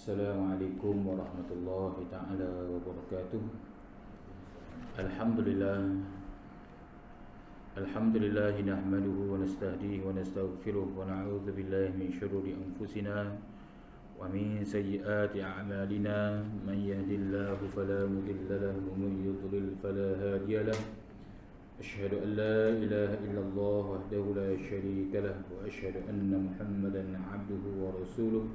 Assalamualaikum warahmatullahi ta'ala wabarakatuh. Alhamdulillah nahmaduhu wa nasta'dihi wa nastaghfiruh wa na'udzu billahi min syururi anfusina wa min sayyiati a'malina. Man yahdihillahu fala mudilla lahu wa man yudlil fala hadiya lahu. Asyhadu an la ilaha illallah wahdahu la syarika lahu wa asyhadu anna Muhammadan 'abduhu wa rasuluh.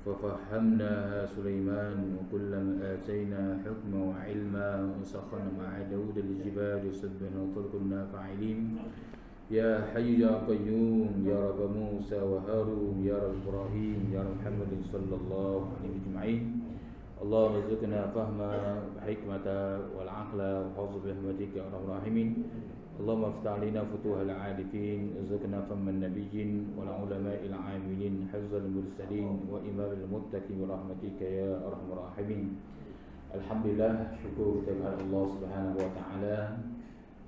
ففهمناها سليمان وكلا آتينا حكما وعلما وسخرنا مع داود الجبال يسبحن وكنا فاعلين. يا حي يا قيوم يا رب موسى وهارون يا رب إبراهيم يا رب محمد صلى الله عليه أجمعين. اللهم ارزقنا فهم الحكمة والعقل وحفظ برحمتك يا أرحم الراحمين. اللهم افتح علينا فتوح العارفين، ارزقنا فهم النبيين والعلماء العاملين، حفظ المرسلين وإمام المتقين برحمتك يا أرحم الراحمين. Alhamdulillah, syukur kita kepada Allah Subhanahu wa taala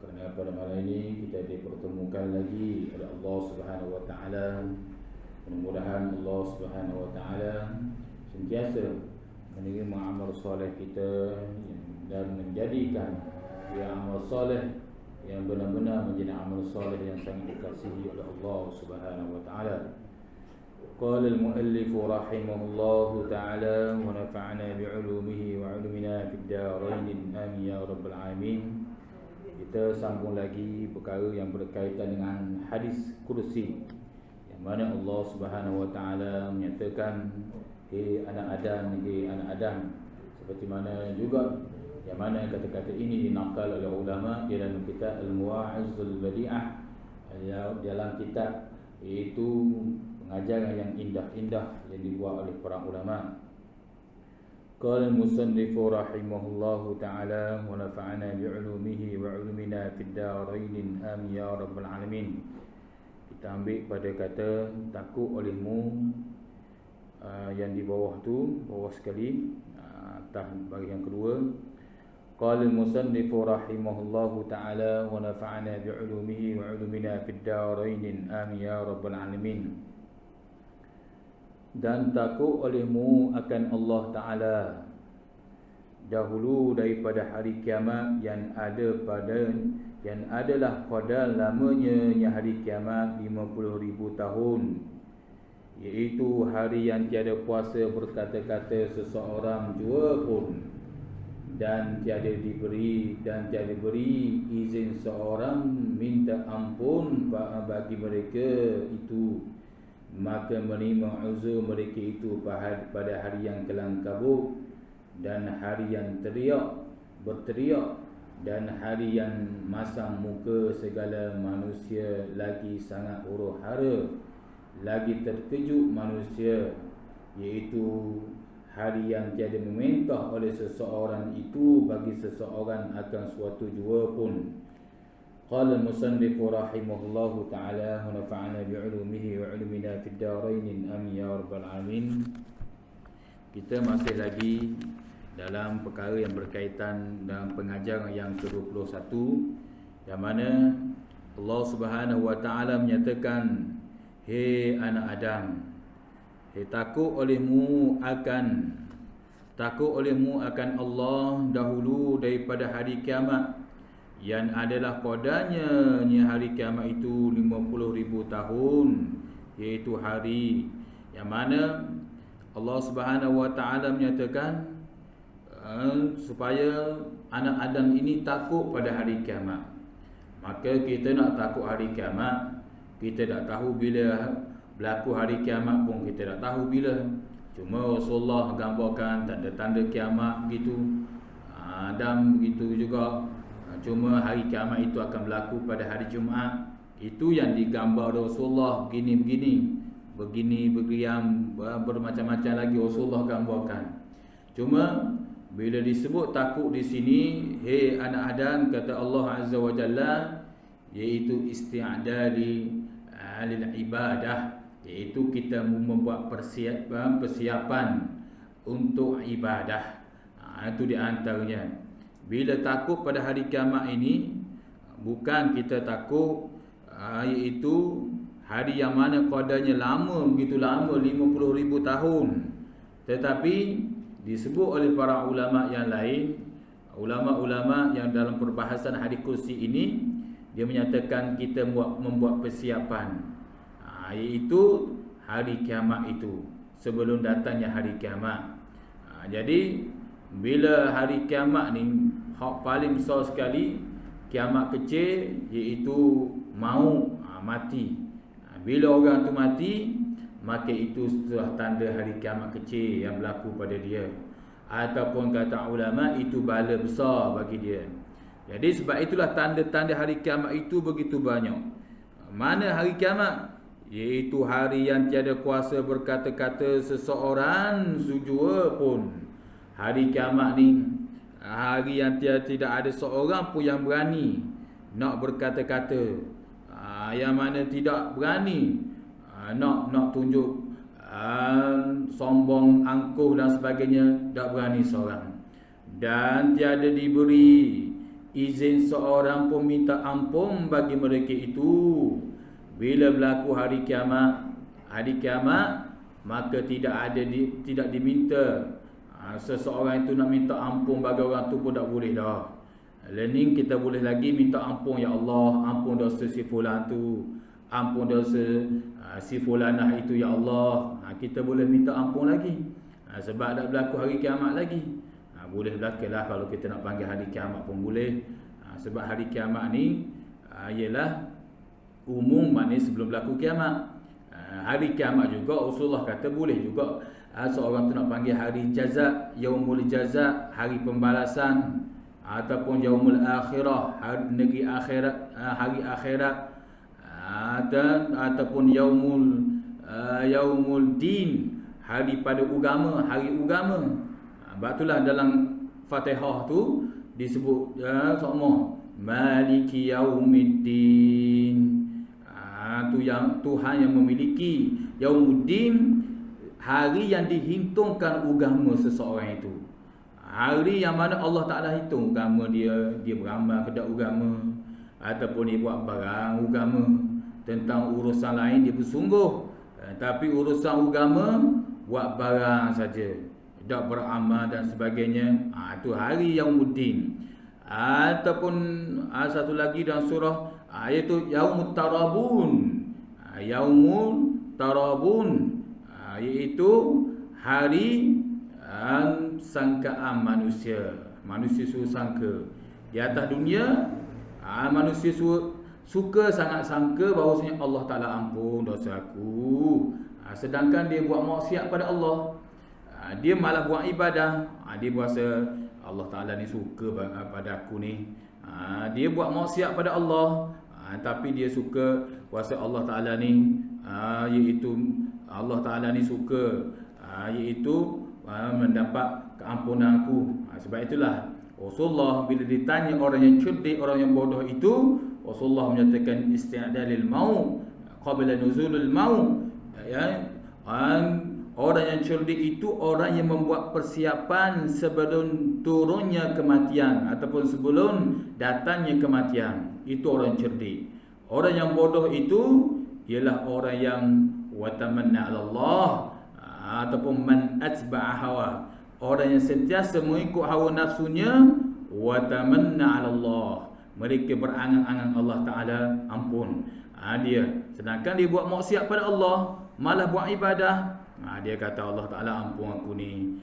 kerana pada malam ini kita dipertemukan lagi oleh Allah Subhanahu wa taala. Mudah-mudahan Allah Subhanahu wa taala sentiasa menerima amal soleh kita dan menjadikan amal soleh yang benar-benar menjadi amal soleh yang sangat dikasihi oleh Allah Subhanahu wa taala. Qala al-muallif rahimahullahu taala wa nafa'ana bi'ulumihi wa 'ulumina fid darain amin ya rabbal alamin. Kita sambung lagi perkara yang berkaitan dengan hadis kursi yang mana Allah Subhanahu wa taala menyatakan, Hei anak Adam, seperti mana juga yang mana kata-kata ini dinakal oleh ulama di dalam kitab Al-Muwa'izul Badi'ah, dalam kitab iaitu pengajaran yang indah-indah yang dibuat oleh para ulama. Qala al-musannif rahimahullahu ta'ala wa nafa'ana bi'ulumihi wa 'ulumina fid darain amin ya rabbal alamin. Kita ambil pada kata takut olehmu yang di bawah tu, bawah sekali, atas bahagian kedua. Qala al-musannif rahimahullahu ta'ala wa nafa'ana bi'ulumihi wa 'ulumina fid darain amin ya rabbal alamin. Dan takut olehmu akan Allah Ta'ala dahulu daripada hari kiamat yang adalah pada lamanya hari kiamat 50,000 tahun, iaitu hari yang tiada kuasa berkata-kata seseorang jua pun, dan tiada beri izin seorang minta ampun bagi mereka itu, maka menerima uzur mereka itu pada hari yang kelam kabut dan hari yang berteriak dan hari yang masam muka segala manusia, lagi sangat huru-hara, lagi terkejut manusia, iaitu hari yang tiada memerintah oleh seseorang itu bagi seseorang akan suatu jua pun. Qala al-musannif rahimahullahu ta'ala wa nafa'ana bi'ulumihi wa 'ulumina fid darain amin ya rabbal alamin. Kita masih lagi dalam perkara yang berkaitan dengan pengajaran yang ke-21, yang mana Allah Subhanahu wa ta'ala menyatakan, Hei anak Adam, takut olehmu akan Allah dahulu daripada hari kiamat yang adalah padanya hari kiamat itu 50,000 tahun, iaitu hari yang mana Allah Subhanahu wa ta'ala menyatakan supaya anak Adam ini takut pada hari kiamat. Maka kita nak takut hari kiamat, kita tak tahu bila berlaku hari kiamat pun kita tak tahu bila. Cuma Rasulullah gambarkan tanda-tanda kiamat begitu, Adam begitu juga. Cuma hari kiamat itu akan berlaku pada hari Jumaat. Itu yang digambar Rasulullah begini, bergiam, bermacam-macam lagi Rasulullah gambarkan. Cuma bila disebut takut di sini, hei anak Adam, kata Allah Azza wa Jalla, iaitu isti'dadi alil ibadah, iaitu kita membuat persiapan untuk ibadah. Itu di antaranya. Bila takut pada hari kiamat ini, bukan kita takut iaitu hari yang mana qadarnya lama, begitu lama 50,000 tahun. Tetapi disebut oleh para ulama yang lain, ulama-ulama yang dalam perbahasan hadis kursi ini, dia menyatakan kita membuat persiapan, iaitu hari kiamat itu, sebelum datangnya hari kiamat. Jadi bila hari kiamat ni, hak paling besar sekali, kiamat kecil, iaitu maut, mati. Bila orang tu mati, maka itu sudah tanda hari kiamat kecil yang berlaku pada dia. Ataupun kata ulama, itu bala besar bagi dia. Jadi sebab itulah tanda-tanda hari kiamat itu begitu banyak. Mana hari kiamat? Iaitu hari yang tiada kuasa berkata-kata seseorang sujua pun. Hari kiamat ni hari yang tidak ada seorang pun yang berani nak berkata-kata, yang mana tidak berani nak tunjuk sombong, angkuh dan sebagainya, tak berani seorang. Dan tiada diberi izin seorang pun minta ampun bagi mereka itu. Bila berlaku hari kiamat, maka tidak diminta seseorang itu nak minta ampun bagi orang tu pun tak boleh dah. Learning kita boleh lagi minta ampun, ya Allah, ampun dosa si fulan tu, ampun dosa si fulanah itu, ya Allah. Kita boleh minta ampun lagi, sebab tak berlaku hari kiamat lagi. Boleh berlakulah kalau kita nak panggil hari kiamat pun boleh. Sebab hari kiamat ni ialah umum, maknanya sebelum berlaku kiamat. Hari kiamat juga Rasulullah kata boleh juga seorang tu nak panggil hari jaza, yaumul jaza, hari pembalasan, ataupun yaumul akhirah, hari negeri akhirat, hari akhirat, dan ataupun yaumul din, hari pada agama, hari agama. Sebab itulah dalam Fatihah tu disebut sama Maliki Yaumiddin. Tu yang Tuhan yang memiliki Yaumuddin, hari yang dihitungkan agama seseorang itu. Hari yang mana Allah Ta'ala hitung agama dia beramal kepada agama, ataupun dia buat barang agama. Tentang urusan lain dia bersungguh, tapi urusan agama buat barang saja, tak beramal dan sebagainya. Itu hari Yaumuddin. Ataupun satu lagi dalam surah, iaitu Yaumut Tarabun. Yaumul Tarabun, iaitu hari sangkaan manusia. Manusia suruh sangka di atas dunia, manusia suka sangat sangka bahawasanya Allah Ta'ala ampun dosa aku. Sedangkan dia buat maksiat pada Allah, dia malah buat ibadah. Dia berasa Allah Ta'ala ni suka pada aku ni. Dia buat maksiat pada Allah, tapi dia suka kuasa Allah Ta'ala ni, iaitu Allah Ta'ala ni suka, iaitu mendapat keampunan aku. Sebab itulah Rasulullah bila ditanya orang yang cerdik, orang yang bodoh itu, Rasulullah menyatakan isti'dalil maut qabla nuzulul maut. Orang yang cerdik itu orang yang membuat persiapan sebelum turunnya kematian, ataupun sebelum datangnya kematian. Itu orang cerdik. Orang yang bodoh itu ialah orang yang watamanna 'ala Allah, ataupun man atba'a hawa, orang yang sentiasa mengikut hawa nafsunya, watamanna 'ala Allah, mereka berangan-angan Allah Ta'ala ampun. Dia sedangkan dia buat maksiat pada Allah, malah buat ibadah, dia kata Allah Ta'ala ampun aku ni.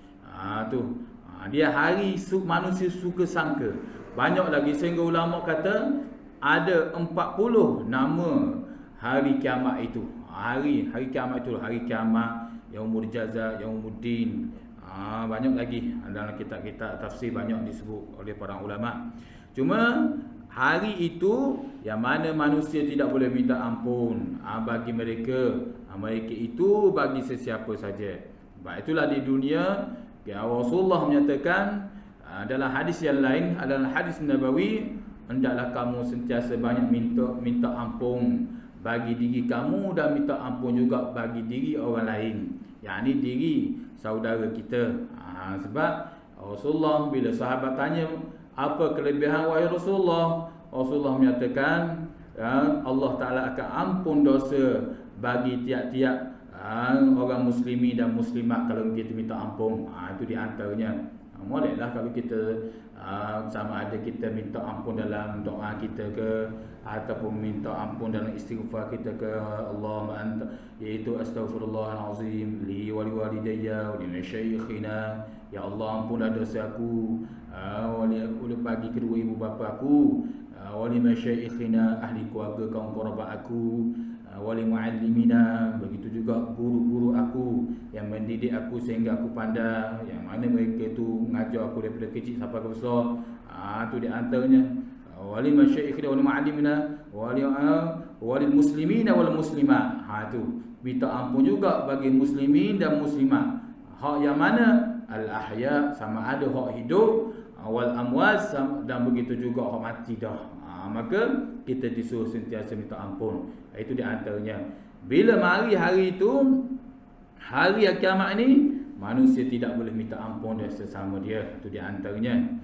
Dia hari manusia suka sangka. Banyak lagi, sehingga ulama kata ada 40 nama hari kiamat itu. Hari kiamat itu, hari kiamat, Yaumul Jaza, Yaumuddin. Banyak lagi dalam kitab-kitab tafsir, banyak disebut oleh para ulama. Cuma hari itu yang mana manusia tidak boleh minta ampun bagi mereka. Mereka itu bagi sesiapa saja. Sebab itulah di dunia Rasulullah menyatakan dalam hadis yang lain, adalah hadis Nabawi, hendaklah kamu sentiasa banyak minta ampun bagi diri kamu, dan minta ampun juga bagi diri orang lain, yakni diri saudara kita. Sebab Rasulullah bila sahabat tanya apa kelebihan wahai Rasulullah, Rasulullah menyatakan Allah Ta'ala akan ampun dosa bagi tiap-tiap orang muslimi dan muslimat kalau kita minta ampun, itu di antaranya. Bolehlah kalau kita sama ada kita minta ampun dalam doa kita ke, ataupun minta ampun dalam istighfar kita ke, Allahumma anta, iaitu astaghfirullahalazim li wa liwalidayya wa li masyayikhina, ya Allah ampunlah dosa aku, oleh bagi kedua ibu bapa aku, wa li masyayikhina, ahli keluarga kaum kerabat aku, wali muallimina, begitu juga guru-guru aku yang mendidik aku sehingga aku pandai, yang mana mereka tu mengajar aku daripada kecil sampai ke besar. Tu di antaranya wali masyaikhina wal muallimina wali muslimina wal muslimat. Tu minta ampun juga bagi muslimin dan muslimat. Hak yang mana? Al ahya, sama ada hak hidup, wal amwat, dan begitu juga hak mati dah. Maka kita disuruh sentiasa minta ampun. Itu di antaranya. Bila mari hari itu, hari kiamat ni, manusia tidak boleh minta ampun dari sesama dia. Itu di antaranya.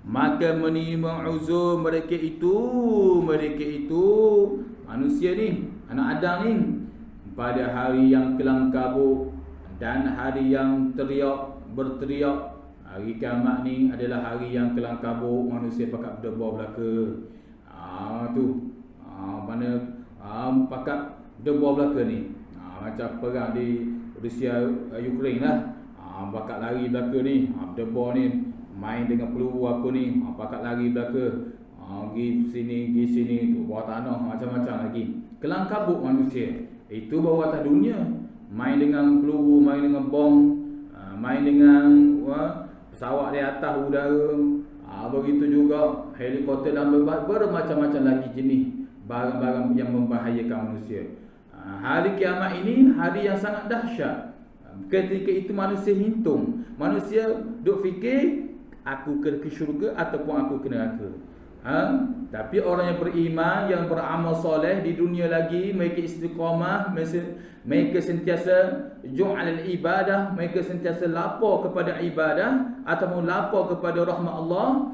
Maka menerima uzur mereka itu manusia ni, anak Adam ni, pada hari yang kelam kabut dan hari yang berteriak. Hari kiamat ni adalah hari yang kelam kabut, manusia pakat berdebar belaka. Mana pakat berdebar belaka ni, macam perang di Rusia Ukraine lah. Pakat lari belaka ni, berdebar ni, main dengan peluru apa ni, pakat lari belaka, pergi sini tu, bawah tanah, macam-macam lagi. Kelam kabut manusia. Itu bawah atas dunia, main dengan peluru, main dengan bom, main dengan pesawat di atas udara, begitu juga helikopter dan bermacam-macam lagi jenis barang-barang yang membahayakan manusia. Hari kiamat ini hari yang sangat dahsyat. Ketika itu manusia hitung, manusia duk fikir aku ke syurga ataupun aku ke neraka. Tapi orang yang beriman, yang beramal soleh di dunia lagi, mereka istiqamah, mereka sentiasa ju'alal ibadah, mereka sentiasa lapor kepada ibadah ataupun lapor kepada rahmat Allah,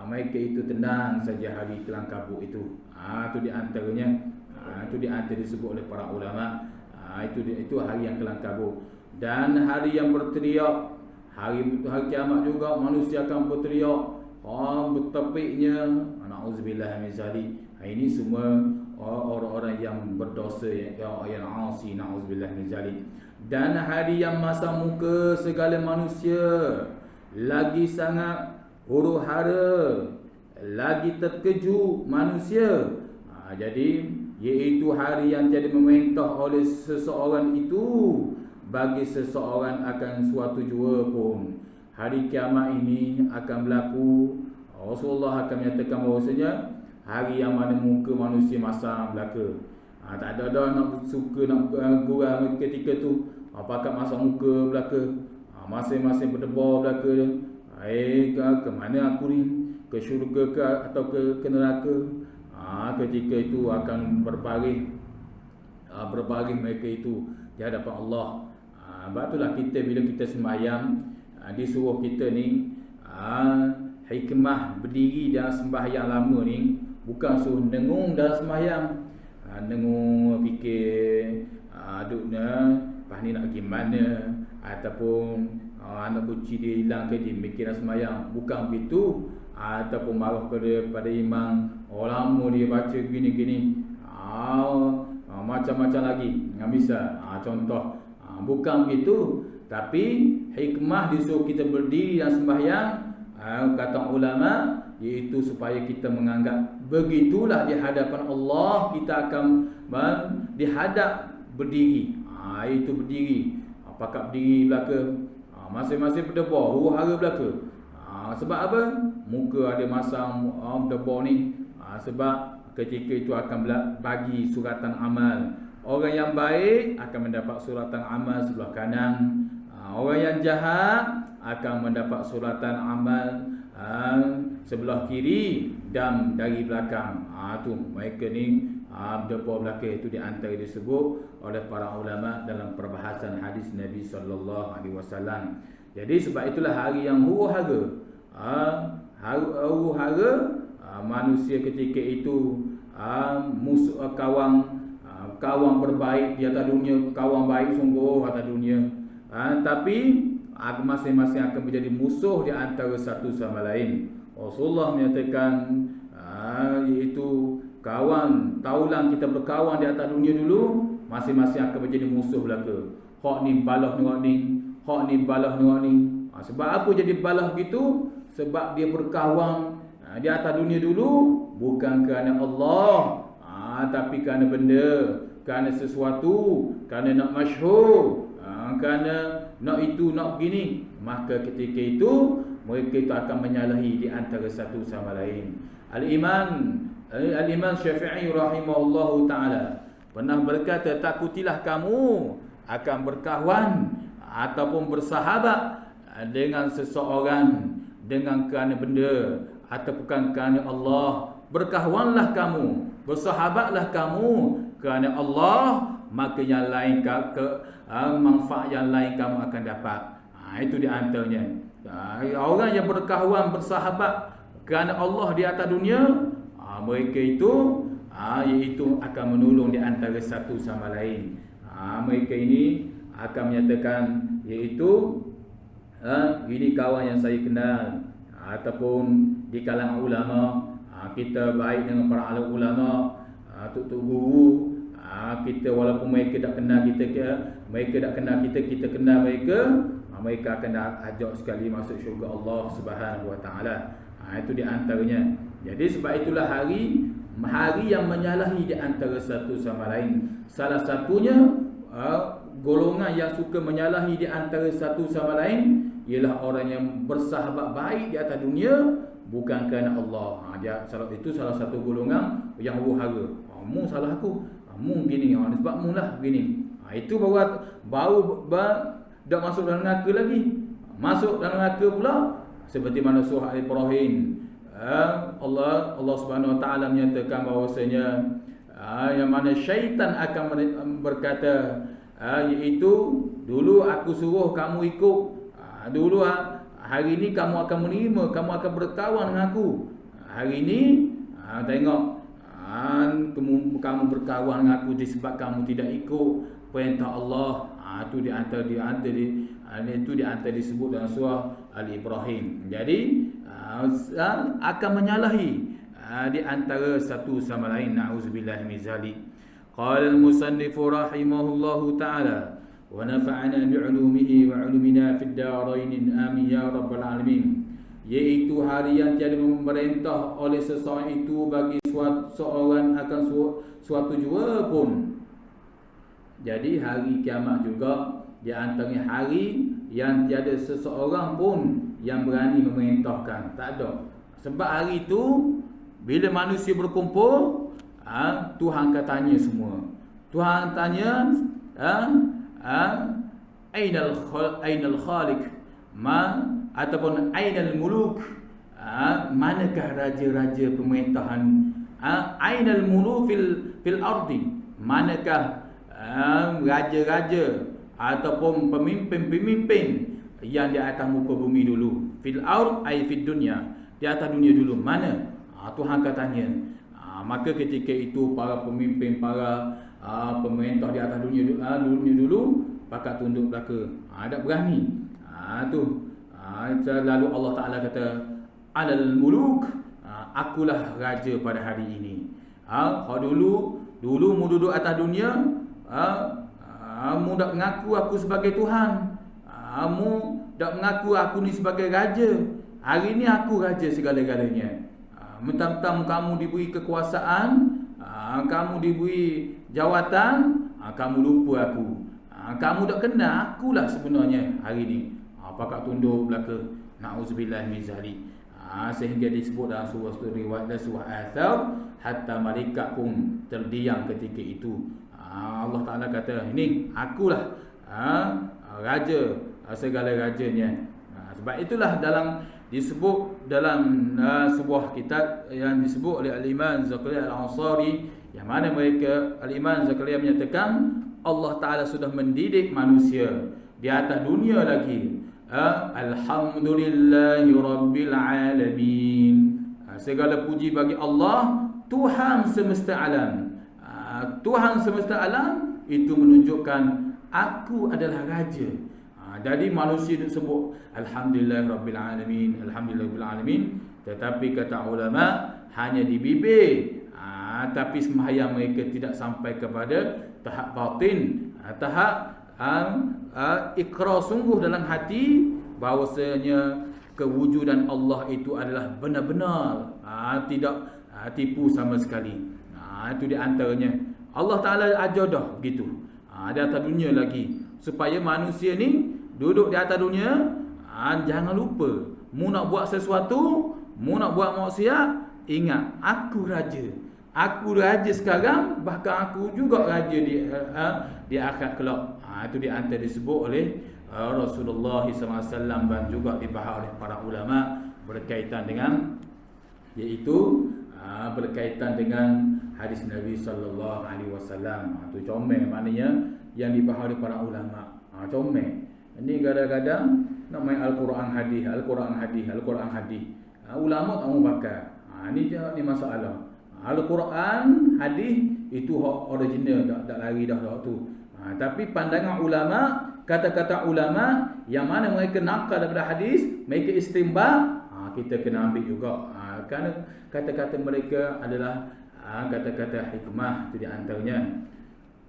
mereka itu tenang saja hari kelam kabut itu. Itu di antaranya, itu di antara disebut oleh para ulama. Itu hari yang kelam kabut. Dan hari yang berteriak, hari kiamat juga manusia akan berteriak, bertepiknya, na'udzubillah min zalik. Ini semua orang-orang yang berdosa, yang asi, na'udzubillah min zalik. Dan hari yang masa muka segala manusia lagi sangat huru-hara, lagi terkejut manusia. Jadi iaitu hari yang tiada memerintah oleh seseorang itu bagi seseorang akan suatu jua pun. Hari kiamat ini akan berlaku. Rasulullah akan menyatakan bahawasanya hari yang mana muka manusia masam belaka. Tak ada dah nak suka nak gurau ketika tu. Pakat masam muka belaka. Masing-masing berdebar belaka. Ke mana aku ni? Ke syurga ke atau ke neraka? Ketika itu akan berbaring mereka itu di hadapan Allah. Sebab itulah kita bila kita sembahyang, disuruh kita ni hikmah berdiri dalam sembahyang lama ni bukan suruh dengung dalam sembahyang, dengung fikir duduknya lepas ni nak pergi mana, ataupun anak kunci dia hilang ke dia mikir dalam sembahyang, bukan begitu. Ataupun marah pada imam, lama dia baca gini-gini, macam-macam lagi yang bisa. Contoh, bukan begitu. Tapi hikmah disuruh kita berdiri dan sembahyang, kata ulama, iaitu supaya kita menganggap begitulah di hadapan Allah kita akan dihadap berdiri. Itu berdiri, pakat berdiri belaka, masing-masing berdebar, huru-hara belaka. Sebab apa? Muka ada masam berdebar ni. Sebab ketika itu akan bagi suratan amal. Orang yang baik akan mendapat suratan amal sebelah kanan. Orang yang jahat akan mendapat suratan amal sebelah kiri dan dari belakang. Tu mereka ni berdebar belaka. Itu di antara disebut oleh para ulama dalam perbahasan hadis Nabi sallallahu alaihi wasallam. Jadi sebab itulah hari yang huru-hara. Huru-hara manusia ketika itu musuh kawan berbaik di atas dunia, kawan baik sungguh atas dunia. Tapi masing-masing akan menjadi musuh di antara satu sama lain. Rasulullah menyatakan iaitu kawan, taulah kita berkawan di atas dunia dulu, masing-masing akan menjadi musuh belaka. Hak ni balah ni, hak ni balah ni. Sebab apa jadi balah gitu? Sebab dia berkawan di atas dunia dulu bukan kerana Allah, tapi kerana benda, kerana sesuatu, kerana nak masyhur, kerana nak itu, nak begini. Maka ketika itu mereka itu akan menyalahi di antara satu sama lain. Al-Imam Syafi'i rahimahullahu ta'ala pernah berkata, takutilah kamu akan berkawan ataupun bersahabat dengan seseorang dengan kerana benda atau bukan kerana Allah. Berkawanlah kamu, bersahabatlah kamu kerana Allah, maka yang lain manfaat yang lain kamu akan dapat. Itu di antaranya. Orang yang berkawan, bersahabat kerana Allah di atas dunia, mereka itu iaitu akan menolong di antara satu sama lain. Mereka ini akan menyatakan iaitu ini kawan yang saya kenal, ataupun di kalangan ulama, kita baik dengan para alim ulama, tok-tok guru, kita walaupun mereka tak kenal kita, mereka tak kenal kita, kita kenal mereka, mereka akan ajak sekali masuk syurga Allah Subhanahu wa taala. Itu di antaranya. Jadi sebab itulah hari yang menyalahi di antara satu sama lain. Salah satunya golongan yang suka menyalahi di antara satu sama lain ialah orang yang bersahabat baik di atas dunia bukan kerana Allah. Itu salah satu golongan yang huru-hara. Mu salah aku, mu gini, sebab mu lah begini. Itu baru dah masuk dalam neraka lagi. Masuk dalam neraka pula seperti mana surah Al-Ibrahim. Allah Subhanahu wa taala menyatakan bahawasanya yang mana syaitan akan berkata, iaitu dulu aku suruh kamu ikut, dulu hari ini kamu akan menerima, kamu akan berkawan dengan aku. Hari ini tengok kamu berkawan dengan aku disebabkan kamu tidak ikut perintah Allah. Itu di antara disebut dalam surah Al-Ibrahim. Jadi akan menyalahi di antara satu sama lain. Na'udzubillahi min zalik. Qala al-musannif rahimahullahu ta'ala wa nafa'ana bi'ulumihi wa 'ulumina fid darain amin ya rabbal alamin. Iaitu hari yang tiada memerintah oleh seseorang itu bagi seorang akan suatu jua pun. Jadi hari kiamat juga di antaranya hari yang tiada seseorang pun yang berani memerintahkan. Tak ada. Sebab hari itu bila manusia berkumpul, Tuhan akan tanya semua. Tuhan tanya, ainal khaliq, ataupun ainal muluk, manakah raja-raja pemerintahan, ainal muluk fil ardi, manakah raja-raja ataupun pemimpin-pemimpin yang di atas muka bumi dulu. Fil ard ay fid dunya, di atas dunia dulu mana? Tuhan akan tanya. Maka ketika itu para pemimpin, para pemerintah di atas dunia dulu pakat tunduk belaka. Tak berani. Lalu Allah Taala kata, alal muluk, akulah raja pada hari ini. Dulu mu duduk atas dunia, mu dak mengaku aku sebagai Tuhan, mu dak mengaku aku ni sebagai raja. Hari ini aku raja segala-galanya. Mentang-mentang kamu diberi kekuasaan, kamu diberi jawatan, kamu lupa aku. Kamu tak kenal akulah sebenarnya hari ini. Pakak tunduk belaka. Na'udzubillahi min zalik. Sehingga disebut dalam surah riwayat dan surah Athar, hatta malaikat pun terdiam ketika itu. Allah Ta'ala kata, ini akulah raja segala rajanya. Sebab itulah disebut dalam sebuah kitab yang disebut oleh Al-Imam Zakaria Al-Ansari, yang mana Al-Imam Zakaria menyatakan Allah Ta'ala sudah mendidik manusia di atas dunia lagi. Alhamdulillahi Rabbil Alamin. Segala puji bagi Allah, Tuhan semesta alam. Tuhan semesta alam itu menunjukkan aku adalah raja. Jadi manusia itu sebut Alhamdulillahirrabbilalamin, Alhamdulillahirrabbilalamin, tetapi kata ulama hanya di bibir, tapi sembahyang mereka tidak sampai kepada tahap batin, tahap ikrar sungguh dalam hati bahawasanya kewujudan Allah itu adalah benar-benar, tidak tipu sama sekali. Itu di antaranya Allah Ta'ala ajar dah begitu. Di atas dunia lagi, supaya manusia ni duduk di atas dunia, jangan lupa, mu nak buat sesuatu, mu nak buat maksiat, ingat aku raja. Aku raja sekarang, bahkan aku juga raja di akhirat kelak. Itu di antara disebut oleh Rasulullah SAW dan juga dibahas oleh para ulama berkaitan dengan, iaitu berkaitan dengan hadis Nabi sallallahu alaihi wasallam. Itu comel, maknanya yang dibahas oleh para ulama. Comel. Ini kadang-kadang nak main Al-Quran hadis, Al-Quran hadis, Al-Quran hadis. Ulama tak mau bakar. Ini masalah. Al-Quran hadis itu hak original, tak lari dah tu. Tapi pandangan ulama, kata-kata ulama yang mana mereka nakal daripada hadis, mereka istinbat, kita kena ambil juga. Kerana kata-kata mereka adalah kata-kata hikmah, itu di antaranya.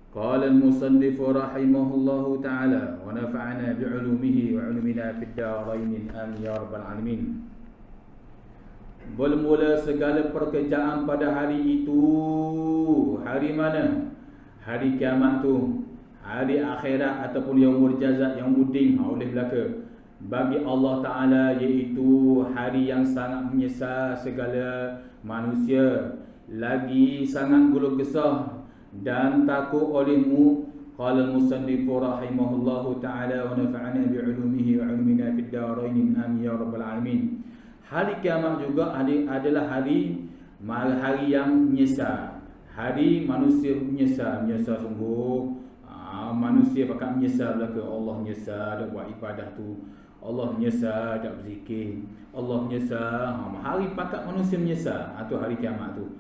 Qala al-musannif rahimahullahu ta'ala wa nafa'ana bi'ulumihi wa 'ulumina fid darain amin ya rabbal alamin. Bermula segala pekerjaan pada hari itu. Hari mana? Hari kiamat tu, hari akhirat ataupun yaumul jazaa, yaumuddin oleh belaka bagi Allah Ta'ala, iaitu hari yang sangat menyesal segala manusia, lagi sangat guluh gesah dan takut olehmu. Qala al-musannif rahimahullahu ta'ala wa nafa'ana bi'ulumihi wa 'ulumina fid darain amin ya rabbal alamin. Hari kiamat juga adalah hari yang menyesal. Hari manusia menyesal sungguh. Manusia bakal menyesal belaka. Allah menyesal dak buat ibadah tu, Allah menyesal dak berzikir, Allah menyesal. Hari pakat manusia menyesal, itu hari kiamat tu.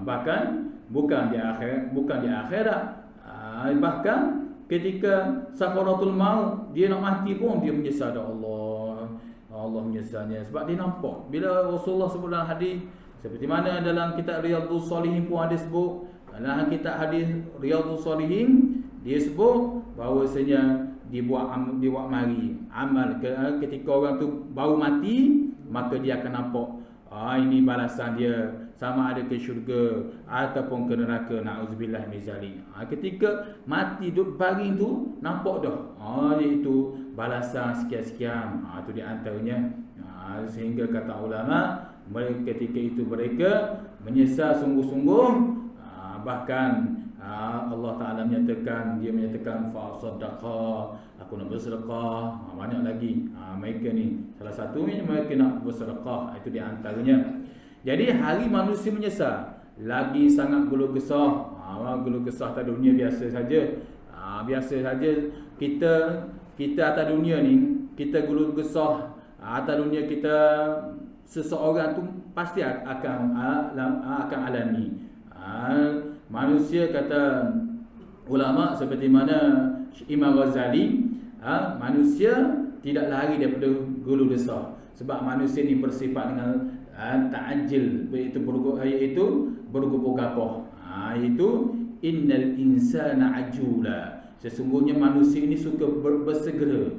Bahkan bukan di akhirat, bahkan ketika sakaratul maut, dia nak mati pun dia menyesal dak Allah menyesalnya, sebab dia nampak bila Rasulullah sebut dalam hadis, seperti mana dalam kitab Riyadhus Shalihin pun ada sebut, dalam kitab hadis Riyadhus Shalihin dia sebut bahawasanya dibuat mari amal ketika orang tu baru mati, maka dia akan nampak ini balasan dia, sama ada ke syurga ataupun ke neraka, na'udzubillah min zalik. Ketika mati duduk baring tu nampak dah, iaitu balasan sekian-sekian. Itu di antaranya. Sehingga kata ulama, ketika itu mereka menyesal sungguh-sungguh. Bahkan Allah Ta'ala menyatakan fa sadaqah, aku nak bersedekah. Banyak lagi mereka ni, salah satunya mereka nak bersedekah. Itu di antaranya. Jadi hari manusia menyesal, lagi sangat guluh gesah. Guluh gesah atas dunia biasa saja. Biasa saja kita atas dunia ni, kita guluh gesah atas dunia kita, seseorang tu pasti akan alami. Manusia, kata ulama seperti mana Imam Ghazali, manusia tidak lari daripada guluh gesah, sebab manusia ni bersifat dengan ta'ajil, iaitu bergupur-gapah. Itu innal insana ajula, sesungguhnya manusia ini suka bersegera,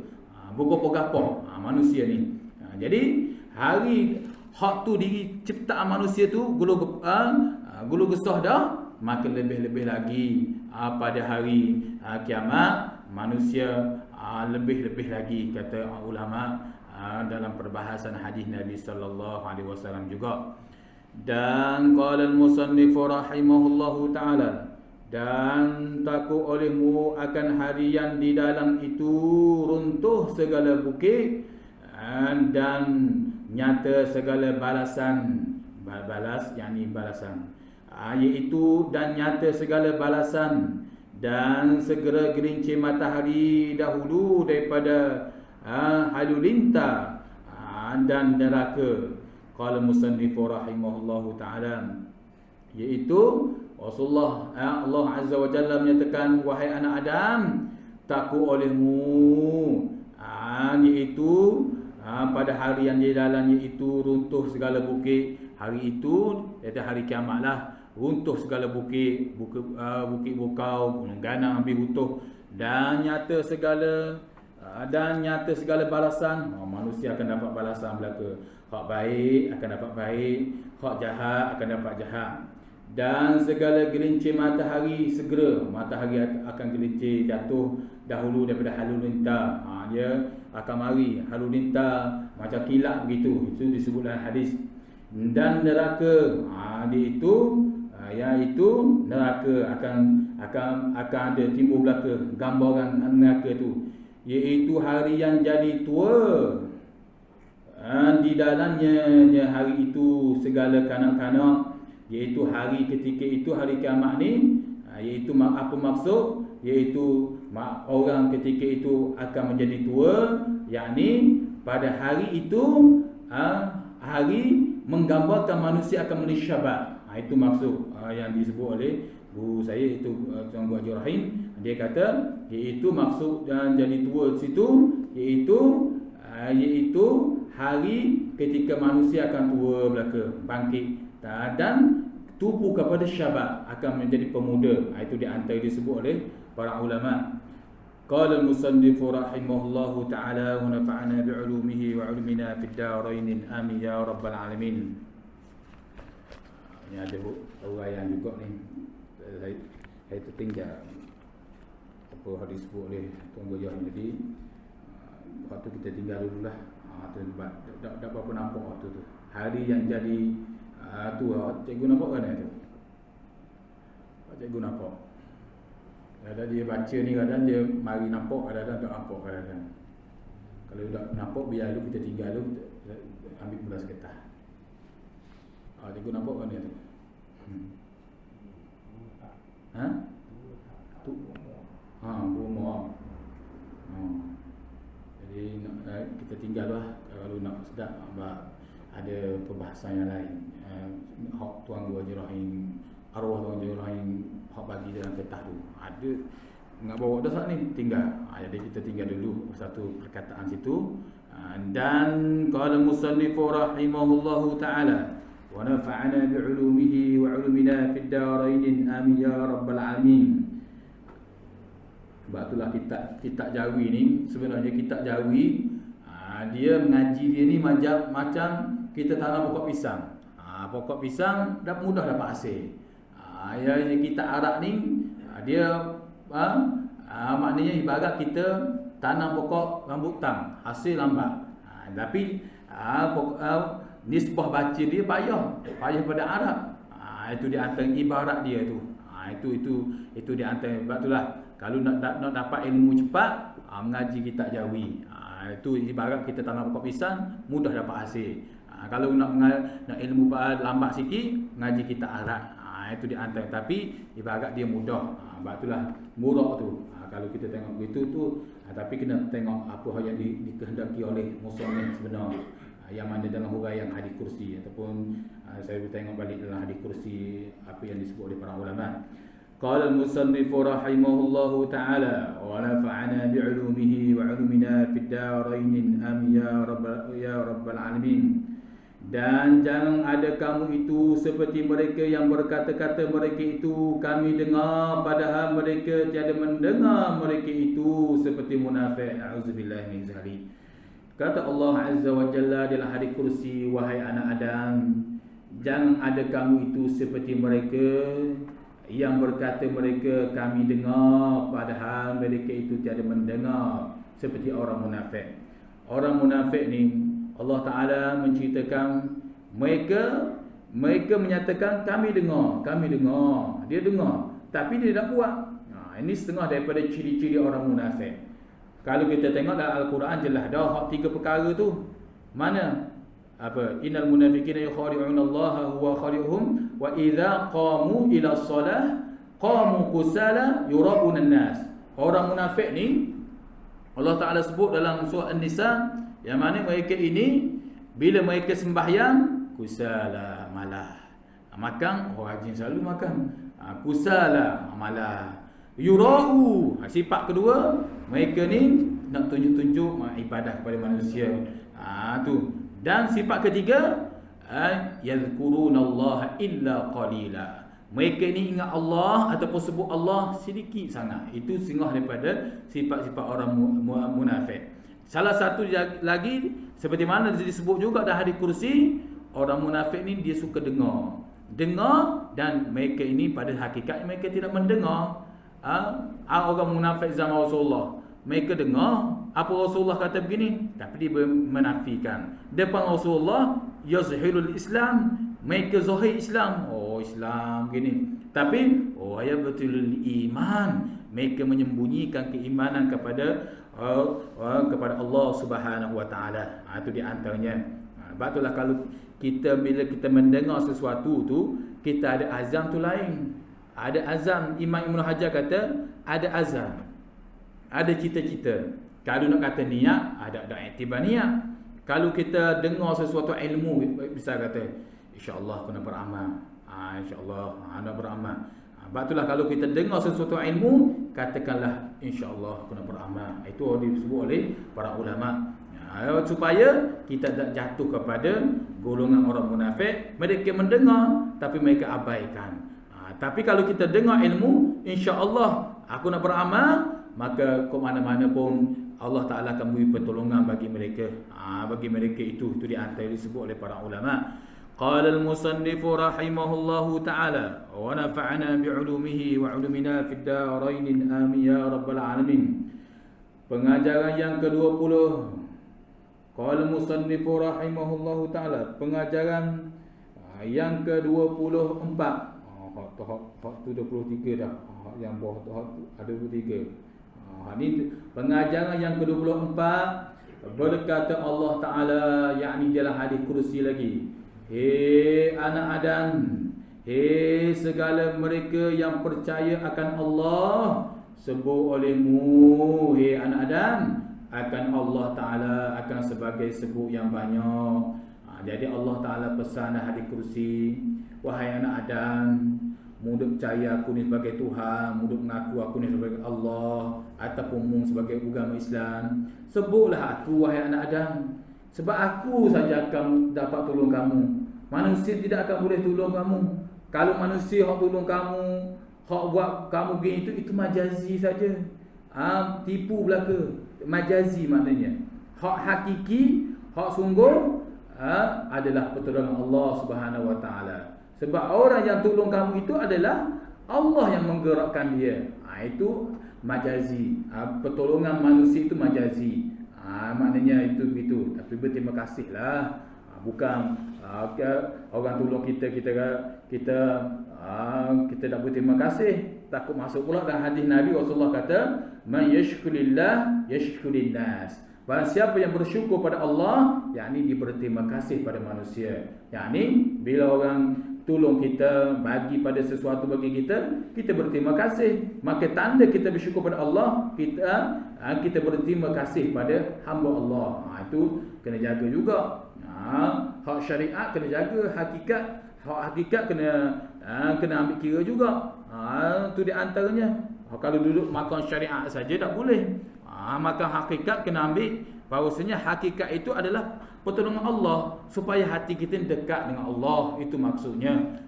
bergupur-gapah manusia ni. Jadi hari hak tu diciptaan manusia tu guluh gesah dah, maka lebih-lebih lagi pada hari kiamat manusia lebih-lebih lagi, kata ulama dalam perbahasan hadis Nabi sallallahu alaihi wasallam juga. Dan qala al-musannif rahimahullahu taala, dan takut olehmu akan hari yang di dalam itu runtuh segala bukit dan nyata segala balasan, yakni balasan, iaitu dan nyata segala balasan, dan segera gelincir matahari dahulu daripada halulintah dan neraka. Qala musannif rahimahullahu ta'ala, iaitu Rasulullah, Allah Azza wa Jalla menyatakan, wahai anak Adam, takut olehmu, iaitu pada hari yang di dalamnya itu runtuh segala bukit. Hari itu iaitu hari kiamat lah. Runtuh segala bukit, bukit bukau, gunung ganang habis runtuh, dan nyata segala balasan. Manusia akan dapat balasan belaka. Hak baik akan dapat baik, hak jahat akan dapat jahat. Dan segala gelincir matahari segera, matahari akan gelincir jatuh dahulu daripada halulintah. Dia akan mari halulintah macam kilat begitu. Itu disebut dalam hadis. Dan neraka, dia itu iaitu neraka akan ada timbul belaka gambaran neraka tu, iaitu hari yang jadi tua. Di dalamnya hari itu segala kanak-kanak, iaitu hari ketika itu hari kiamat ni, iaitu apa maksud? Iaitu orang ketika itu akan menjadi tua, yakni pada hari itu hari menggambarkan manusia akan menjadi syabat. Itu maksud yang disebut oleh guru saya, itu Tuan Guru Haji Rahim. Dia kata iaitu maksud dan jadi tua situ, iaitu hari ketika manusia akan tua belaka, bangkit dan tubuh kepada syabat, akan menjadi pemuda. Itu di antara disebut oleh para ulama. Qala al-musannif rahimahullahu ta'ala wa nafa'ana bi'ulumihi wa 'ulumina fid darain amin ya rabbal alamin. Ini ada uraian juga ni. Saya tertinggal apa hadis disebut oleh Tuan Guru Haji. Jadi waktu kita tinggal dululah. Tak berapa nampak waktu tu. Hari yang jadi tu cikgu nampak kan tu? Cikgu nampak. Kadang dia baca ni, kadang dia mari nampak, kadang tak nampak kadang. Kalau tak nampak, biar dulu kita tinggal dulu, kita ambil belas getah. Cikgu nampak kan dia tu? Tu. Rumah. Jadi kita tinggal lah. Kalau nak sedap, ada perbahasan yang lain. Hak Tuan Guru Haji Rahim, arwah Tuan Guru Haji Rahim, hak bagi dalam getah tu. Ada nak bawa dah saat ni tinggal. Jadi kita tinggal dulu satu perkataan situ. Dan qala musannif rahimahullahu ta'ala wa nafa'ana bi'ulumihi wa 'ulumina fid darain amin ya rabbal alamin. Sebab itulah kitab Jawi ni, sebenarnya kitab Jawi dia mengaji dia ni macam kita tanam pokok pisang. Pokok pisang dah mudah dapat hasil. Yang kitab Arab ni dia maknanya ibarat kita tanam pokok rambutan, hasil lambat. Tapi nisbah baca dia payah pada Arab. Itu di antara ibarat dia tu. Itu di antara. Sebab itulah kalau nak dapat ilmu cepat, mengaji kitab Jawi. Itu ibarat kita tanam pokok pisang, mudah dapat hasil. Kalau nak ilmu lambat sikit, mengaji kitab Arab. Itu di antara. Tapi ibarat dia mudah. Sebab itulah murah tu. Kalau kita tengok begitu tu, tapi kena tengok apa yang dikehendaki oleh musannif sebenar. Yang mana dalam huraian hadis kursi, ataupun saya tengok balik dalam hadis kursi apa yang disebut oleh para ulama. Qala al-musannif rahimahullahu ta'ala wa nafa'ana bi'ulumihi wa 'ulumina fid darain amin ya rabbal alamin. Dan jangan ada kamu itu seperti mereka yang berkata-kata mereka itu kami dengar, padahal mereka tiada mendengar mereka itu seperti munafik. A'udzubillahi min zalik. Kata Allah Azza wa Jalla dalam hadis kursi, wahai anak Adam, jangan ada kamu itu seperti mereka yang berkata mereka kami dengar, padahal mereka itu tiada mendengar, seperti orang munafik. Orang munafik ni Allah Ta'ala menceritakan mereka menyatakan kami dengar. Dia dengar, tapi dia tak buat. Ini setengah daripada ciri-ciri orang munafik. Kalau kita tengok dalam Al-Quran jelas dah hak tiga perkara tu. Mana? Apa? Innal munafiqina yukhadi'una Allah huwa khadi'uhum wa idza qamu ila shalah qamu kusala yura'una an-nas. Orang munafik ni Allah Ta'ala sebut dalam surah An-Nisa, yang mana mereka ini bila mereka sembahyang kusala, malah makan, rajin selalu makan. Kusala, malas. Yura'u, sifat kedua, mereka ni nak tunjuk-tunjuk ibadah kepada manusia. Tu. Dan sifat ketiga, yadhkurunallaha illa qalila. Mereka ni ingat Allah ataupun sebut Allah sedikit sangat. Itu setengah daripada sifat-sifat orang munafik. Salah satu lagi, seperti mana disebut juga dalam hadis kursi, orang munafik ni dia suka dengar. Dengar, dan mereka ini pada hakikat mereka tidak mendengar. Orang munafik zaman Rasulullah, mereka dengar apa Rasulullah kata begini, tapi dia menafikan. Depan Rasulullah, yazhirul Islam, mereka zahir Islam. Islam gini. Tapi ayatul iman, mereka menyembunyikan keimanan kepada Allah Subhanahu wa taala. Itu di antaranya. Sebab itulah kalau bila kita mendengar sesuatu tu, kita ada azam tu lain. Ada azam. Imam Ibn Hajar kata ada azam, ada cita-cita. Kalau nak kata niat, ada iktibar niat. Kalau kita dengar sesuatu ilmu, bisa kata insya-Allah aku nak beramal. InsyaAllah nak beramal. Sebab itulah kalau kita dengar sesuatu ilmu, katakanlah insya-Allah aku nak beramal. Itu disebut oleh para ulama. Supaya kita tak jatuh kepada golongan orang munafik. Mereka mendengar tapi mereka abaikan. Tapi kalau kita dengar ilmu, insya-Allah aku nak beramal, maka ke mana-mana pun Allah Ta'ala akan beri pertolongan bagi mereka. Bagi mereka itu di antara disebut oleh para ulama. Qala al-musannif rahimahullahu ta'ala wa nafa'ana bi'ulumihi wa 'ulumina fid darain amin ya rabbal alamin. Pengajaran yang ke-20. Qala al-musannif rahimahullahu ta'ala, pengajaran yang ke-24. Hak tu 23 dah. Yang bawah tu ada 23. Ini pengajaran yang ke-24. Berkata Allah Ta'ala, yakni dalam hadis kursi lagi, hei anak Adam, hei segala mereka yang percaya akan Allah, sebut olehmu, hei anak Adam, akan Allah Ta'ala akan sebagai sebut yang banyak. Jadi Allah Ta'ala pesan hadis kursi, wahai anak Adam, mudah percaya aku ni sebagai Tuhan, mudah mengaku aku ni sebagai Allah, ataupun mu sebagai agama Islam, sebutlah aku wahai anak Adam, sebab aku saja akan dapat tolong kamu. Manusia tidak akan boleh tolong kamu. Kalau manusia hak tolong kamu, hak buat kamu begini itu majazi saja. Tipu belaka. Majazi maknanya. Hak hakiki, hak sungguh adalah pertolongan Allah Subhanahu wa taala. Sebab orang yang tolong kamu itu adalah Allah yang menggerakkan dia. Itu majazi. Pertolongan manusia itu majazi. Maknanya itu begitu. Tapi berterima kasihlah. Bukan orang tolong kita tak berterima kasih, takut masuk pula dalam hadis Nabi. Rasulullah kata, man yashkurillah yashkurin nas. Barang siapa yang bersyukur pada Allah, yakni dia berterima kasih pada manusia. Yakni bila orang tolong kita, bagi pada sesuatu bagi kita berterima kasih. Maka tanda kita bersyukur pada Allah, kita berterima kasih pada hamba Allah. Itu kena jaga juga. Hak syariat kena jaga, hak hakikat kena ambil kira juga. Itu di antaranya. Kalau duduk makan syariat saja tak boleh. Makan hakikat kena ambil bahawasanya hakikat itu adalah pertolongan Allah, supaya hati kita dekat dengan Allah. Itu maksudnya.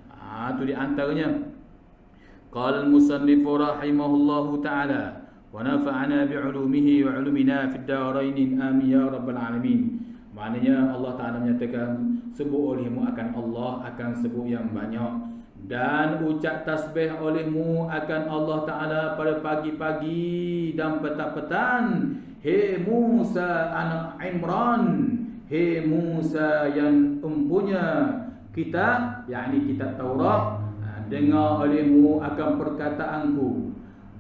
Itu di antaranya. Qala al-musannif rahimahullahu ta'ala wa nafa'ana bi'ulumihi wa 'ulumina fid darain amin ya rabbal alamin. Maknanya Allah Ta'ala menyatakan, sebut olehmu akan Allah, akan sebut yang banyak, dan ucap tasbih olehmu akan Allah Ta'ala pada pagi-pagi dan petang-petang. Hei Musa anak Imran, hei Musa yang mempunyai kitab, yakni kitab Taurat, dengar olehmu akan perkataanku,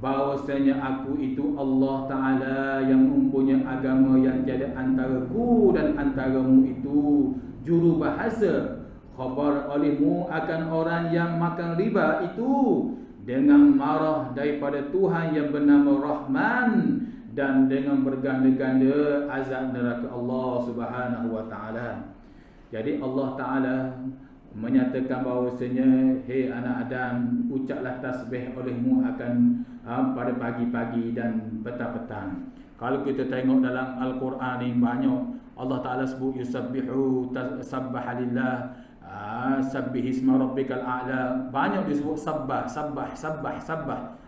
bahwasanya aku itu Allah Ta'ala yang mempunyai agama yang tiada antaraku dan antaramu itu juru bahasa. Khabar olehmu akan orang yang makan riba itu dengan marah daripada Tuhan yang bernama Rahman, dan dengan berganda-ganda azab neraka Allah Subhanahu wa Ta'ala. Jadi Allah Ta'ala menyatakan bahawasanya, hei anak Adam, ucaplah tasbih olehmu akan pada pagi-pagi dan petang-petang. Kalau kita tengok dalam Al-Quran ni banyak Allah Ta'ala sebut yusabbihu sabbaha lillah, sabbih isma rabbikal a'la. Banyak disebut sabbah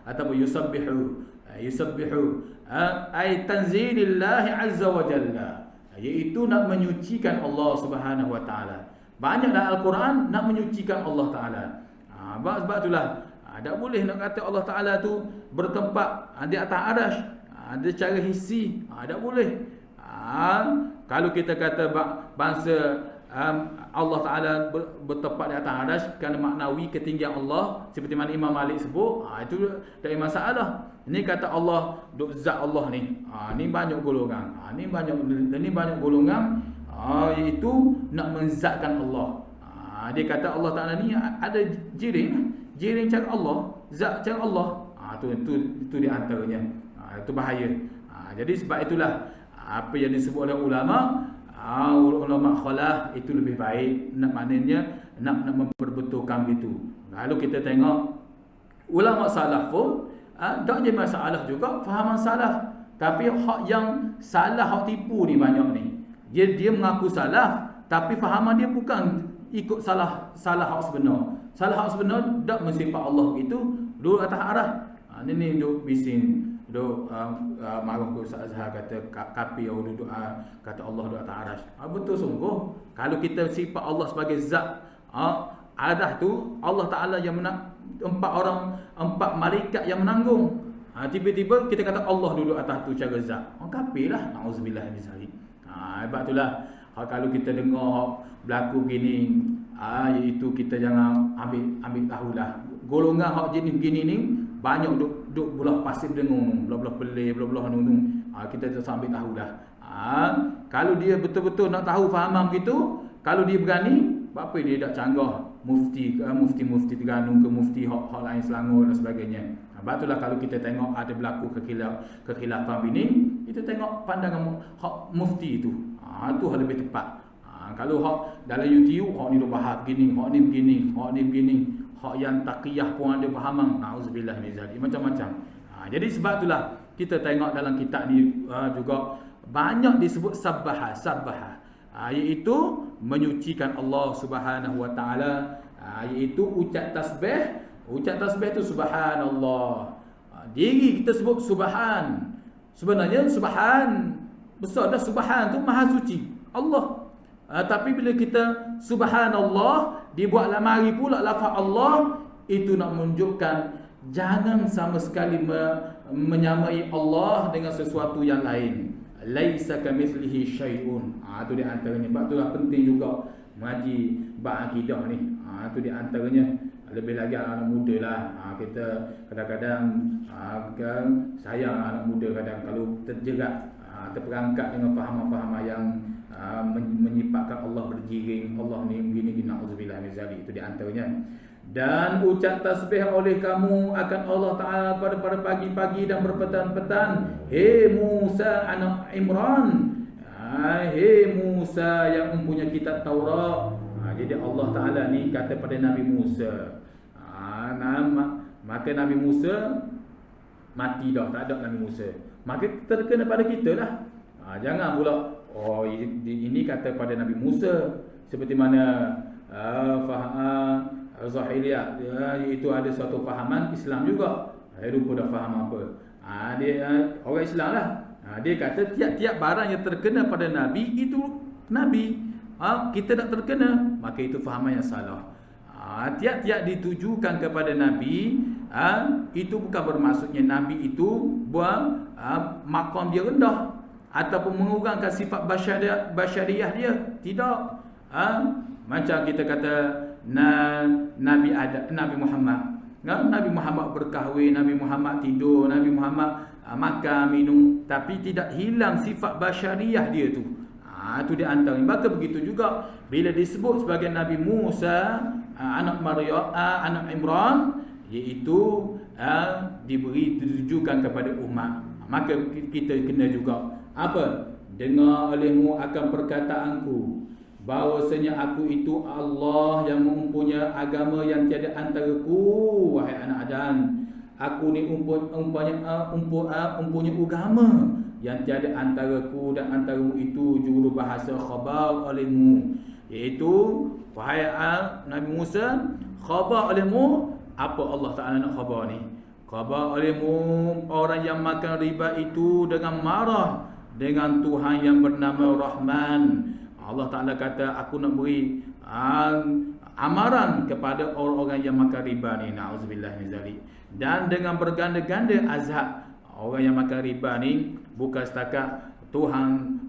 ataupun yusabbihu ay tanzilillahi azza wa jalla, iaitu nak menyucikan Allah Subhanahu wa taala. Banyak dalam Al-Quran nak menyucikan Allah Ta'ala. Sebab itulah tak boleh nak kata Allah Ta'ala tu bertempat di atas arasy, ada cara hissi, tak boleh. Kalau kita kata bangsa Allah Ta'ala bertempat di atas arasy kerana maknawi ketinggian Allah, seperti mana Imam Malik sebut, itu tak ada masalah. Ini kata Allah, duk zat Allah ni. Ni banyak golongan. Ni banyak golongan iaitu nak menzatkan Allah. Dia kata Allah Ta'ala ni ada jiring cara Allah, zat cara Allah. Itu di antaranya. Itu bahaya. Jadi sebab itulah apa yang disebut oleh ulama khalah itu lebih baik, maknanya nak memperbetulkan begitu. Kalau kita tengok ulama salaf pun tak je masalah juga fahaman salaf, tapi hak yang salah, hak tipu ni banyak ni. Dia mengaku salaf tapi fahaman dia bukan ikut salah hak sebenar. Salah hak sebenar tak mensifat Allah itu duduk atas arah. Ni duduk bising, duduk marah ke Ustaz Azhar kata kapi yang duduk kata Allah duduk atas arasy. Betul sungguh. Kalau kita sifat Allah sebagai zat arah tu Allah Ta'ala yang empat malaikat yang menanggung. Tiba-tiba kita kata Allah duduk atas tu cara zat. Kapilah, nauzubillah min zalik. Sebab itulah kalau kita dengar berlaku gini, iaitu kita jangan ambil tahulah. Golongan hak jenis gini ni banyak duk belah pasir dengung, belah pelih, belah nunung. Kita tak ambil tahulah. Kalau dia betul-betul nak tahu fahaman begitu, kalau dia berani, apa dia tak canggah mufti Terengganu ke mufti hak lain Selangor dan sebagainya. Sebab itulah kalau kita tengok ada berlaku kekhilafan ini, kita tengok pandangan hak mufti itu. Itu hal lebih tepat. Kalau hak dalam YouTube, hak ni dah bahas begini, hak ni begini, hak yang taqiyah pun ada fahaman. Nauzubillah min zalik, macam-macam. Jadi sebab itulah kita tengok dalam kitab ni juga banyak disebut sabbah, iaitu menyucikan Allah Subhanahu wa taala, iaitu ucap tasbih. Ucap tasbih itu subhanallah. Diri kita sebut subhan. Sebenarnya subhan besar dah, subhan tu maha suci Allah. Tapi bila kita subhanallah dibuat lamari pula lafaz Allah, itu nak menunjukkan jangan sama sekali menyamai Allah dengan sesuatu yang lain. Laisa kamitslihi syai'un. Itu di antaranya. Sebab itulah penting juga mengaji bab akidah ni. Itu di antaranya. Lebih lagi anak muda lah. Kita kadang-kadang sayang anak muda kadang kalau terjerat, terperangkap dengan fahaman-fahaman yang menyifatkan Allah berjiring, Allah ni begini, na'udzubillah min zalik. Itu di antaranya. Dan ucap tasbih oleh kamu akan Allah Ta'ala pada pagi-pagi dan berpetang-petang. Hei Musa anak Imran, hei Musa yang mempunyai kitab Taurat. Jadi Allah Ta'ala ni kata pada Nabi Musa, maka Nabi Musa mati dah, tak ada Nabi Musa. Maka terkena pada kita lah. Jangan pula ini kata pada Nabi Musa, seperti mana Zahiriyah, iaitu ada suatu fahaman Islam juga. Lupa dah faham apa. Dia orang Islam lah. Dia kata tiap-tiap barang yang terkena pada Nabi itu Nabi. Kita tak terkena, maka itu fahaman yang salah. Tiap-tiap ditujukan kepada Nabi, itu bukan bermaksudnya Nabi itu buang makam dia rendah ataupun mengurangkan sifat basyariah dia. Tidak. Macam kita kata Nabi Muhammad. Nabi Muhammad berkahwin, Nabi Muhammad tidur, Nabi Muhammad makan, minum, tapi tidak hilang sifat basyariah dia tu. Itu di antara. Maka begitu juga bila disebut sebagai Nabi Musa anak Maryam, anak Imran, iaitu ditujukan kepada umat. Maka kita kena juga apa? Dengar olehmu akan perkataanku bahwasanya aku itu Allah yang mempunyai agama yang tiada antaraku. Wahai anak Adam, aku ni mempunyai agama yang tiada antaraku dan antaramu itu juru bahasa khabar olehmu, iaitu wahai Nabi Musa, khabar olehmu. Apa Allah Ta'ala nak khabar ni? Khabar olehmu orang yang makan riba itu dengan marah dengan Tuhan yang bernama Rahman. Allah Ta'ala kata, aku nak beri amaran kepada orang-orang yang makan riba ni. Na'udzubillah min zalik. Dan dengan berganda-ganda azab. Orang yang makan riba ni bukan setakat Tuhan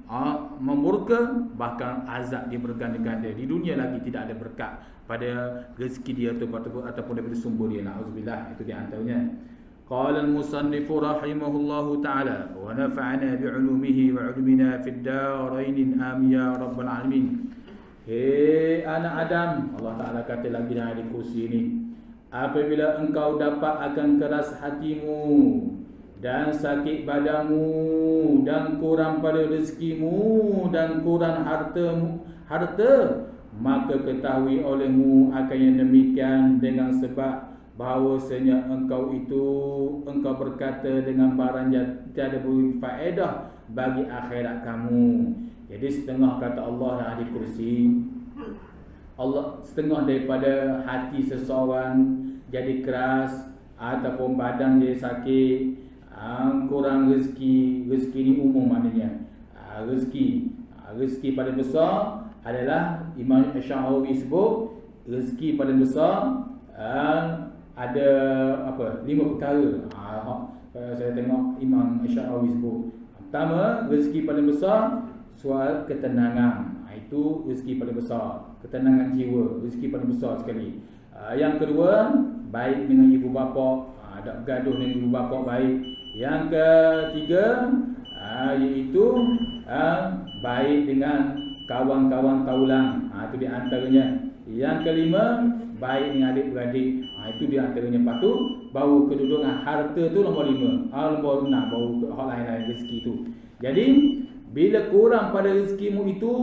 memurka, bahkan azab dia berganda-ganda. Di dunia lagi tidak ada berkat pada rezeki dia ataupun daripada sumber dia. Na'udzubillah. Itu di antaranya. Qala al-musannif rahimahullahu ta'ala wa nafa'ana bi'ulumihi wa 'ulumina fid darain amin ya rabbal alamin. Hei anak Adam, Allah Ta'ala kata lagi dalam hadis kursi ini, apabila engkau dapat akan keras hatimu dan sakit badanmu dan kurang pada rezekimu dan kurang harta, maka ketahui olehmu akan yang demikian dengan sebab bahawasanya engkau berkata dengan barang yang tiada beri faedah bagi akhirat kamu. Jadi setengah kata Allah dalam hadis kursi, Allah setengah daripada hati seseorang jadi keras ataupun badan dia sakit, kurang rezeki ni umum maknanya. Rezeki paling besar adalah Imam Asy'ari sebut rezeki paling besar ada 5 perkara. Saya tengok Imam Asy'ari sebut. Pertama, rezeki paling besar soal ketenangan. Itu rezeki paling besar. Ketenangan jiwa, rezeki paling besar sekali. Yang kedua, baik dengan ibu bapa, ada bergaduh dengan ibu bapa baik. Yang ketiga, iaitu baik dengan kawan-kawan taulang. Itu di antaranya. Yang kelima, baik dengan adik-beradik. Itu di antaranya. Lepas tu baru kedudukan harta tu nombor 5. Nombor 6 baru hal lain-lain rezeki tu. Jadi bila kurang pada rezekimu itu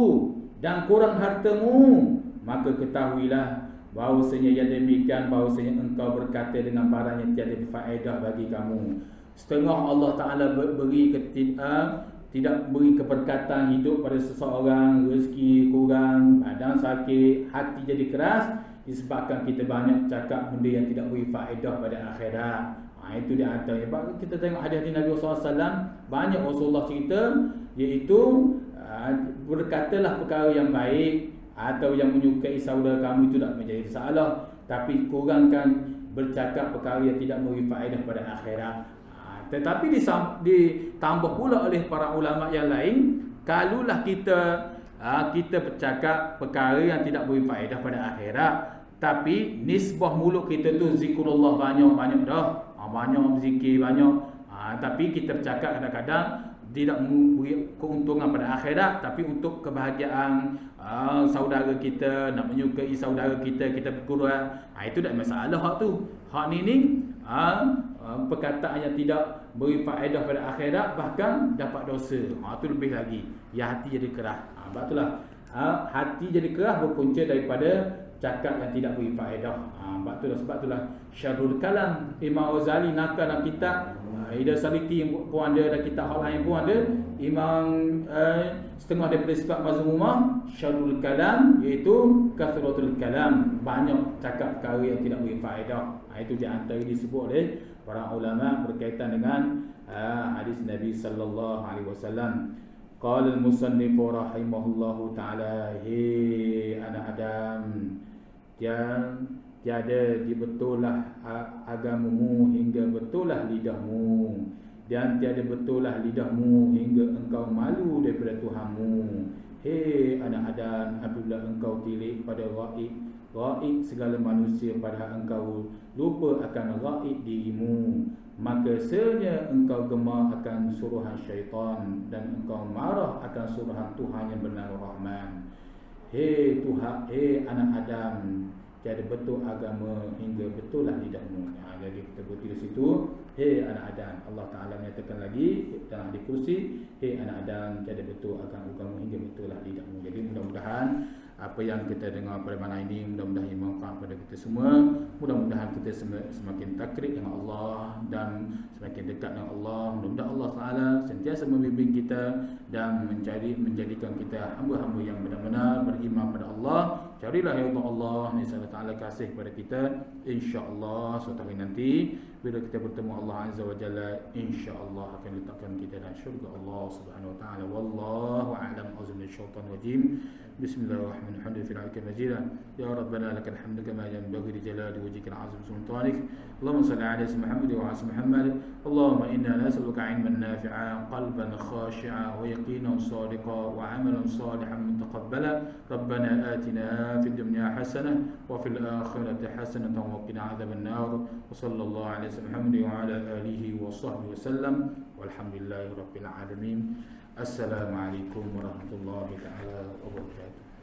dan kurang hartamu, maka ketahuilah bahawasanya yang demikian, bahawasanya engkau berkata dengan barang yang tiada faedah bagi kamu. Setengah Allah Ta'ala beri tidak beri keberkatan hidup pada seseorang, rezeki kurang, badan sakit, hati jadi keras, disebabkan kita banyak cakap benda yang tidak beri faedah pada akhirat. Itu di antaranya. Kita tengok hadis Nabi SAW, banyak Rasulullah cerita, iaitu berkatalah perkara yang baik atau yang menyukai saudara kamu, itu tak menjadi masalah, tapi kurangkan bercakap perkara yang tidak memberi faedah pada akhirat. Tetapi ditambah pula oleh para ulama yang lain, kalulah kita bercakap perkara yang tidak memberi faedah pada akhirat, tapi nisbah mulut kita tu zikrullah banyak dah, banyak zikir banyak, tapi kita bercakap kadang-kadang tidak memberi keuntungan pada akhirat, tapi untuk kebahagiaan saudara kita, nak menyukai saudara kita berkurang, itu tak masalah hak tu. Hak ni perkataan yang tidak beri faedah pada akhirat, bahkan dapat dosa. Itu lebih lagi. Ya, hati jadi keras. Sebab itulah hati jadi keras berpunca daripada cakap yang tidak beri faedah. Sebab itulah syarrul kalam. Imam Ghazali nakal dalam kitab Ida Saliti pun ada, dan kitab hal lain pun ada. Imam setengah daripada sifat mazmumah syarrul kalam, iaitu kathratul kalam, banyak cakap perkara yang tidak beri faedah. Itu di antara disebut oleh para ulama berkaitan dengan hadis Nabi sallallahu alaihi wasallam. Qala al-musannif rahimahullahu ta'ala, hei anak Adam, tiada dibetullah agamamu hingga betullah lidahmu, dan tiada betullah lidahmu hingga engkau malu daripada Tuhanmu. Hei anak Adam, apabila engkau tilik pada ghaib segala manusia, padahal engkau lupa akan ghaib dirimu, maka sebenarnya engkau gemar akan suruhan syaitan dan engkau marah akan suruhan Tuhan yang bernama Rahman. Hei Tuhan, hei anak Adam, jadi betul agama hingga betul lah lidahmu. Jadi kita berhenti di situ. Hei anak Adam, Allah Ta'ala menyatakan lagi dalam hadis kursi, hei anak Adam, jadi betul agama hingga betul lah lidahmu. Jadi mudah-mudahan apa yang kita dengar pada malam ini mudah-mudahan ini manfaat pada kita semua. Mudah-mudahan kita semakin takrib dengan Allah dan semakin dekat dengan Allah. Mudah-mudahan Allah Ta'ala sentiasa membimbing kita dan menjadikan kita hamba-hamba yang benar-benar beriman pada Allah. Carilah ya Allah, niscaya Allah Ta'ala kasih kepada kita. InsyaAllah suatu hari nanti bila kita bertemu Allah Azza wa Jalla, insyaAllah akan letakkan kita dalam syurga Allah Subhanahu wa Ta'ala. Wallahu a'lam. Auzubillahi minasyaitonir rajim. Bismillahirrahmanirrahim. Fil alika majida. Ya Rabbana lakal hamdu kama yanbaghi li jalali wajhikal azim sultanik. Allahumma salli ala sayyidina Muhammad wa ala Muhammad. Allahumma inna nas'aluka 'ilman nafi'a, qalban khashi'a, wa yaqinan sadiqan, wa 'amalan salihan mutaqabbala. Rabbana atina fid dunya hasanah wa fil akhirati hasanatan wa qina 'adzaban nar. Wa sallallahu ala sayyidina Muhammad wa ala alihi wa sahbihi wasallam. Walhamdulillahi rabbil alamin. Assalamualaikum warahmatullahi taala wabarakatuh.